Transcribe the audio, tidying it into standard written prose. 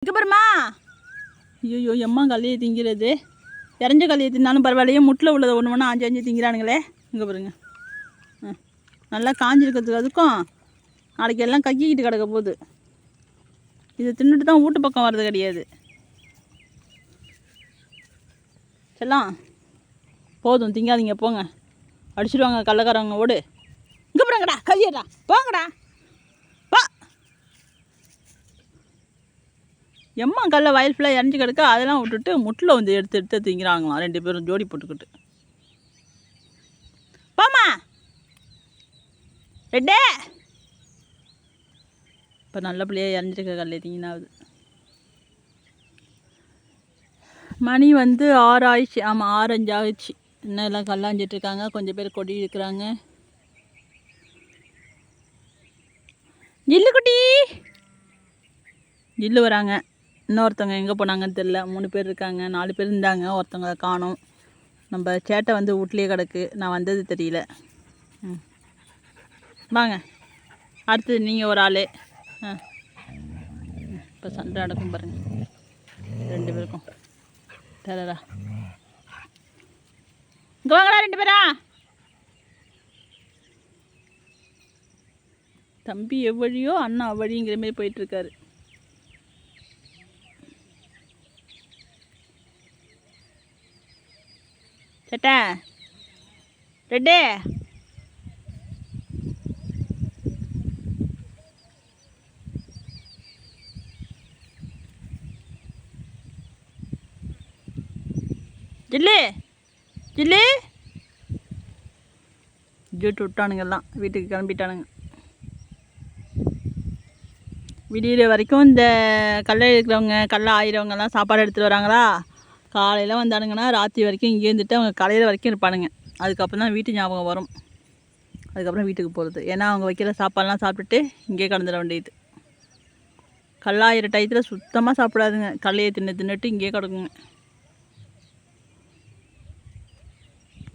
அதுக்கப்புறமா ஐயோ எம்மா கல்லையை திங்கிறது. இறஞ்ச கல்லையை தின்னாலும் பரவாயில்லையே, முட்டில் உள்ளதை ஒன்று ஒன்று ஆஞ்சு ஆஞ்சு திங்கிறானுங்களே. இங்கே பாருங்க, நல்லா காஞ்சிருக்கிறதுக்கு அதுக்கும் நாளைக்கு எல்லாம் கக்கிக்கிட்டு கிடக்க போகுது. இதை தின்னுட்டு தான் வீட்டு பக்கம் வர்றது கிடையாது. செல்லாம் போதும், திங்காதீங்க போங்க, அடிச்சிடுவாங்க கள்ளக்காரவங்க. ஓடு, இங்கே போகிறாங்கடா, கல்வியடா, போங்கடா பா. எம்மா கல்லை வயல் ஃபுல்லாக இறஞ்சி கிடக்க, அதெல்லாம் விட்டுட்டு முட்டில் வந்து எடுத்து எடுத்து திங்கிறாங்களாம் 2 பேரும் ஜோடி போட்டுக்கிட்டு. போமா ரெட்டே. இப்போ நல்ல பிள்ளையாக இறஞ்சிருக்க கல்லை திங்கினாவது. மணி வந்து 6 ஆயிடுச்சு. ஆமாம் 6:05 ஆகிடுச்சு. இன்னும் எல்லாம் கல்லாஞ்சிட்ருக்காங்க, கொஞ்சம் பேர் கொடி இருக்கிறாங்க. ஜில்லு குட்டி ஜில்லு வராங்க. இன்னொருத்தவங்க எங்கே போனாங்கன்னு தெரில. 3 பேர் இருக்காங்க, 4 பேர் இருந்தாங்க, ஒருத்தவங்க காணோம். நம்ம சேட்டை வந்து வீட்லேயே கிடக்கு, நான் வந்தது தெரியல. வாங்க அடுத்தது நீங்கள் ஒரு ஆள். இப்போ சண்டை நடக்கும் பாருங்கள் 2 பேருக்கும். தரடா, இங்கே வாங்கடா 2 பேரா. தம்பி எவ்வழியோ அண்ணா அவ்வழிங்கிற மாரி போயிட்டுருக்காரு. சேட்டா ரெட்டே, ஜில்லு ஜில்லு ஜூட்டு விட்டானுங்கெல்லாம் வீட்டுக்கு கிளம்பிட்டானுங்க. விடிகிற வரைக்கும் இந்த கல்லை இருக்கிறவங்க, கல்லை ஆயிரவங்கெல்லாம் சாப்பாடு எடுத்துகிட்டு வராங்களா. காலையில் வந்தானுங்கன்னா ராத்திரி வரைக்கும் இங்கே இருந்துட்டு அவங்க காலையில் வரைக்கும் இருப்பானுங்க. அதுக்கப்புறம் தான் வீட்டு ஞாபகம் வரும். அதுக்கப்புறம் வீட்டுக்கு போகிறது. ஏன்னா அவங்க வைக்கிற சாப்பாடெலாம் சாப்பிட்டுட்டு இங்கே கடந்துட வேண்டியது. கல்லாயிர டயத்தில் சுத்தமாக சாப்பிடாதுங்க, கல்லையை தின்னுட்டு இங்கேயே கிடக்குங்க.